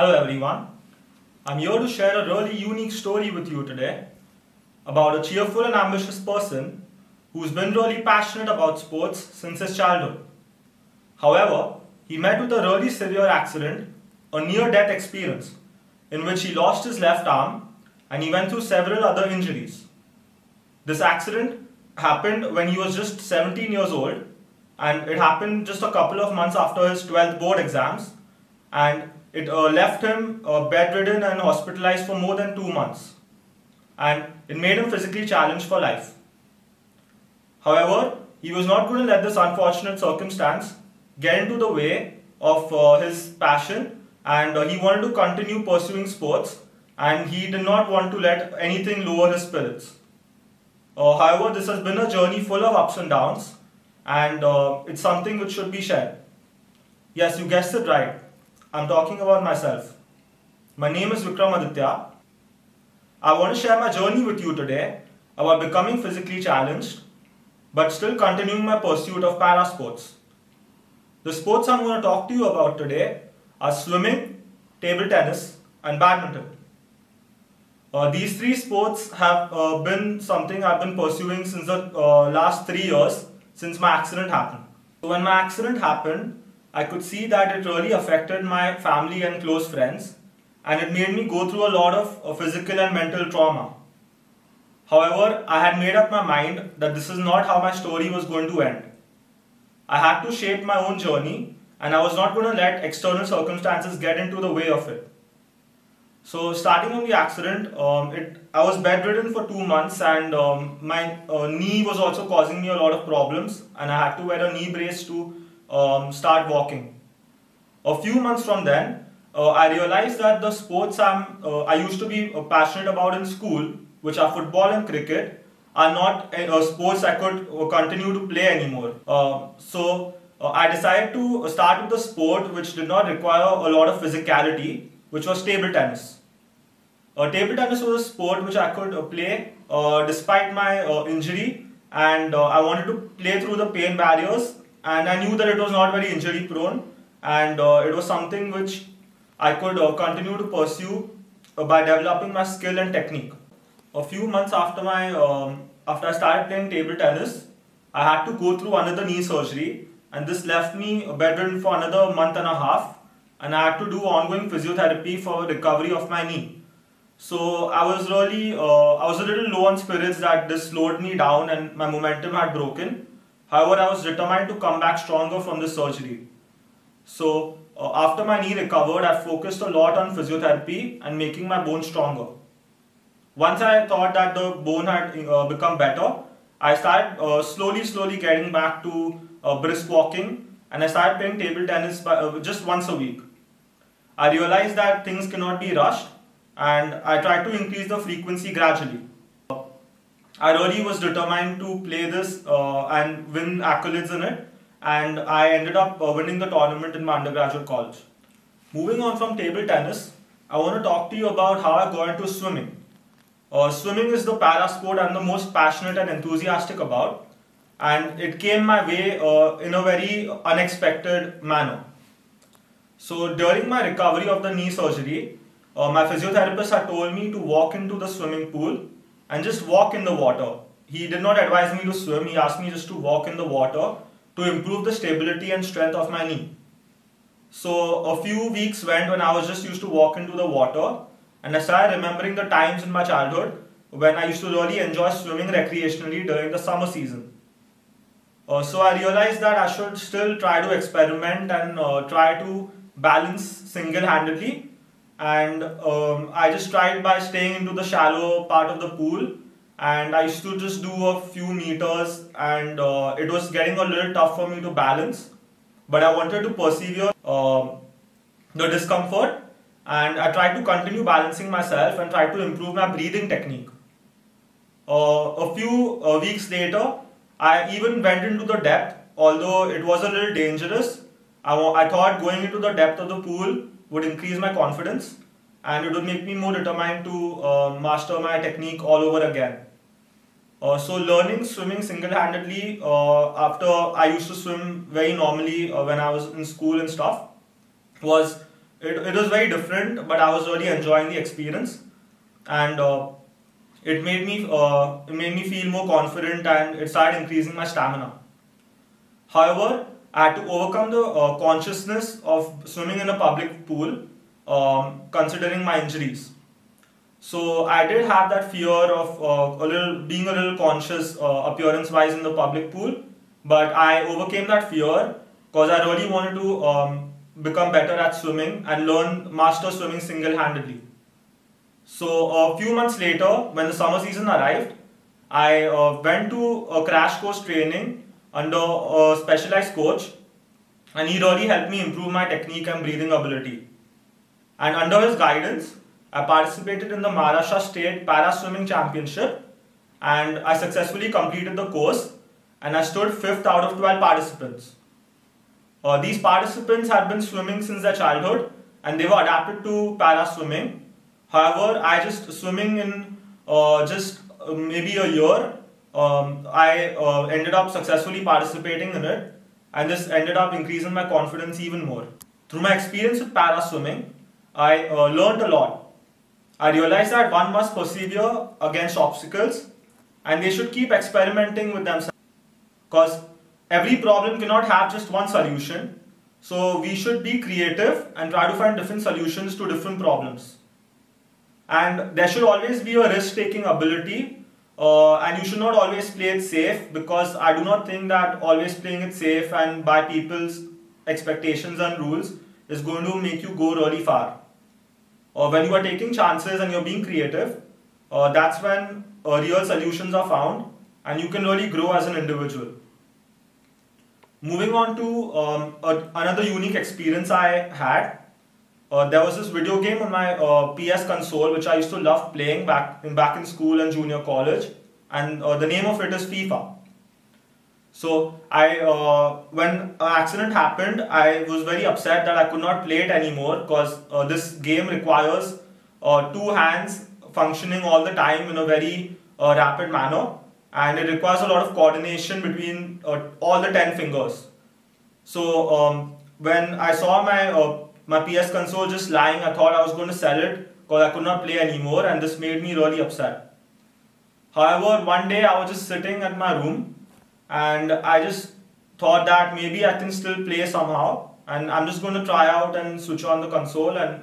Hello everyone, I'm here to share a really unique story with you today about a cheerful and ambitious person who's been really passionate about sports since his childhood. However, he met with a really severe accident, a near-death experience, in which he lost his left arm and he went through several other injuries. This accident happened when he was just 17 years old, and it happened just a couple of months after his 12th board exams, and it left him bedridden and hospitalized for more than 2 months, and it made him physically challenged for life. However, he was not going to let this unfortunate circumstance get into the way of his passion, and he wanted to continue pursuing sports, and he did not want to let anything lower his spirits. However, this has been a journey full of ups and downs, and it's something which should be shared. Yes, you guessed it right. I'm talking about myself. My name is Vikram Aditya. I want to share my journey with you today about becoming physically challenged, but still continuing my pursuit of para sports. The sports I'm going to talk to you about today are swimming, table tennis, and badminton. These three sports have been something I've been pursuing since the last 3 years since my accident happened. So when my accident happened, I could see that it really affected my family and close friends, and it made me go through a lot of physical and mental trauma. However, I had made up my mind that this is not how my story was going to end. I had to shape my own journey, and I was not going to let external circumstances get into the way of it. So starting on the accident, I was bedridden for 2 months, and my knee was also causing me a lot of problems, and I had to wear a knee brace to start walking. A few months from then, I realized that the sports I used to be passionate about in school, which are football and cricket, are not sports I could continue to play anymore. So I decided to start with a sport which did not require a lot of physicality, which was table tennis. Table tennis was a sport which I could play despite my injury, and I wanted to play through the pain barriers, and I knew that it was not very injury prone, and it was something which I could continue to pursue by developing my skill and technique. A few months after I started playing table tennis, I had to go through another knee surgery, and this left me bedridden for another month and a half, and I had to do ongoing physiotherapy for recovery of my knee. So I was a little low on spirits that this slowed me down and my momentum had broken. However, I was determined to come back stronger from this surgery. So after my knee recovered, I focused a lot on physiotherapy and making my bone stronger. Once I thought that the bone had become better, I started slowly getting back to brisk walking, and I started playing table tennis just once a week. I realized that things cannot be rushed, and I tried to increase the frequency gradually. I really was determined to play this and win accolades in it, and I ended up winning the tournament in my undergraduate college. Moving on from table tennis, I want to talk to you about how I got into swimming. Swimming is the para sport I'm the most passionate and enthusiastic about, and it came my way in a very unexpected manner. So during my recovery of the knee surgery, my physiotherapist had told me to walk into the swimming pool and just walk in the water. He did not advise me to swim, he asked me just to walk in the water to improve the stability and strength of my knee. So a few weeks went when I was just used to walk into the water, and I started remembering the times in my childhood when I used to really enjoy swimming recreationally during the summer season. So I realized that I should still try to experiment and try to balance single-handedly. And I just tried by staying into the shallow part of the pool, and I used to just do a few meters, and it was getting a little tough for me to balance, but I wanted to persevere the discomfort, and I tried to continue balancing myself and tried to improve my breathing technique. A few weeks later, I even went into the depth, although it was a little dangerous. I thought going into the depth of the pool would increase my confidence, and it would make me more determined to master my technique all over again. So learning swimming single-handedly after I used to swim very normally when I was in school and stuff was it was very different, but I was really enjoying the experience, and it made me feel more confident, and it started increasing my stamina. However, I had to overcome the consciousness of swimming in a public pool, considering my injuries. So I did have that fear of being a little conscious appearance-wise in the public pool, but I overcame that fear because I really wanted to become better at swimming and master swimming single-handedly. So a few months later, when the summer season arrived, I went to a crash course training under a specialized coach, and he really helped me improve my technique and breathing ability. And under his guidance, I participated in the Maharashtra State Para Swimming Championship, and I successfully completed the course, and I stood 5th out of 12 participants. These participants had been swimming since their childhood, and they were adapted to para swimming. However, I just swimming in maybe a year, I ended up successfully participating in it, and this ended up increasing my confidence even more. Through my experience with para swimming, I learned a lot. I realized that one must persevere against obstacles, and they should keep experimenting with themselves, because every problem cannot have just one solution. So we should be creative and try to find different solutions to different problems. And there should always be a risk-taking ability, and you should not always play it safe, because I do not think that always playing it safe and by people's expectations and rules is going to make you go really far. When you are taking chances and you're being creative, that's when real solutions are found, and you can really grow as an individual. Moving on to another unique experience I had. There was this video game on my PS console which I used to love playing back in school and junior college, and the name of it is FIFA. So when an accident happened, I was very upset that I could not play it anymore, because this game requires two hands functioning all the time in a very rapid manner, and it requires a lot of coordination between all the 10 fingers. So when I saw my PS console just lying, I thought I was going to sell it because I could not play anymore, and this made me really upset. However, one day I was just sitting at my room, and I just thought that maybe I can still play somehow, and I'm just going to try out and switch on the console and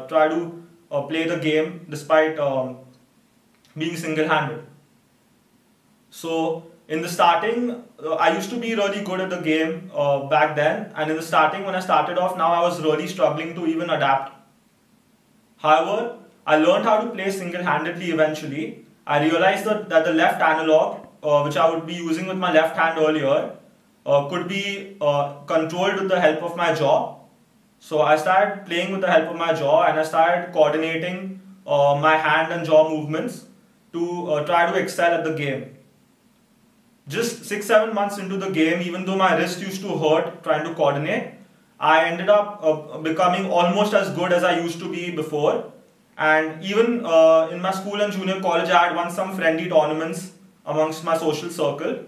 try to play the game despite being single-handed. So in the starting, I used to be really good at the game back then, and in the starting when I started off, now I was really struggling to even adapt. However, I learned how to play single-handedly eventually. I realized that the left analog, which I would be using with my left hand earlier, could be controlled with the help of my jaw. So I started playing with the help of my jaw, and I started coordinating my hand and jaw movements to try to excel at the game. Just 6-7 months into the game, even though my wrist used to hurt trying to coordinate, I ended up becoming almost as good as I used to be before. And even in my school and junior college, I had won some friendly tournaments amongst my social circle.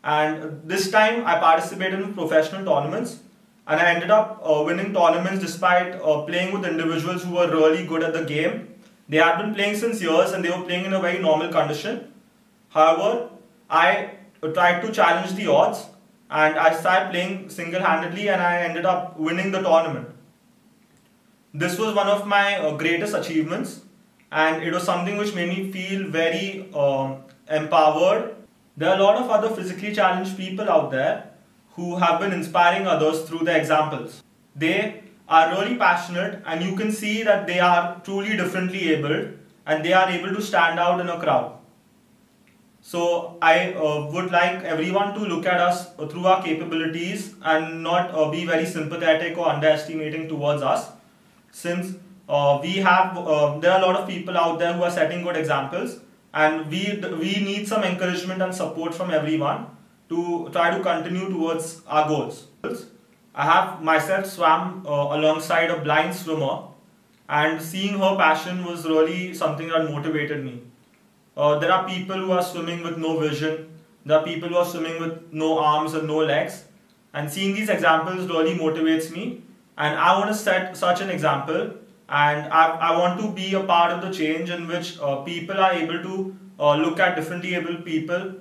And this time I participated in professional tournaments, and I ended up winning tournaments despite playing with individuals who were really good at the game. They had been playing since years, and they were playing in a very normal condition. However, I tried to challenge the odds, and I started playing single-handedly, and I ended up winning the tournament. This was one of my greatest achievements, and it was something which made me feel very empowered. There are a lot of other physically challenged people out there who have been inspiring others through their examples. They are really passionate, and you can see that they are truly differently abled, and they are able to stand out in a crowd. So I would like everyone to look at us through our capabilities and not be very sympathetic or underestimating towards us, since there are a lot of people out there who are setting good examples, and we need some encouragement and support from everyone to try to continue towards our goals. I have myself swam alongside a blind swimmer, and seeing her passion was really something that motivated me. There are people who are swimming with no vision, there are people who are swimming with no arms and no legs, and seeing these examples really motivates me, And I want to set such an example, and I want to be a part of the change in which people are able to look at differently abled people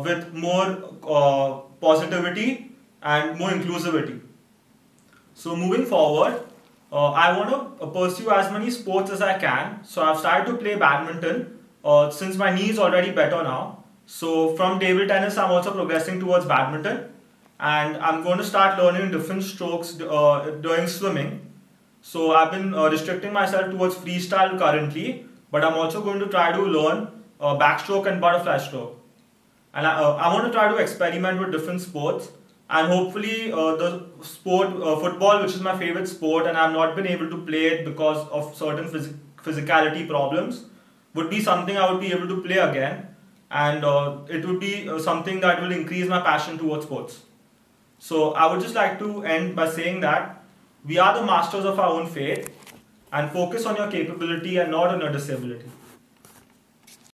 with more positivity and more inclusivity. So moving forward, I want to pursue as many sports as I can. So I've started to play badminton since my knee is already better now. So from table tennis, I'm also progressing towards badminton, and I'm going to start learning different strokes during swimming. So I've been restricting myself towards freestyle currently, but I'm also going to try to learn backstroke and butterfly stroke. And I want to try to experiment with different sports, and hopefully the sport football, which is my favorite sport and I've not been able to play it because of certain physicality problems, would be something I would be able to play again, and it would be something that will increase my passion towards sports. So I would just like to end by saying that we are the masters of our own fate, and focus on your capability and not on your disability.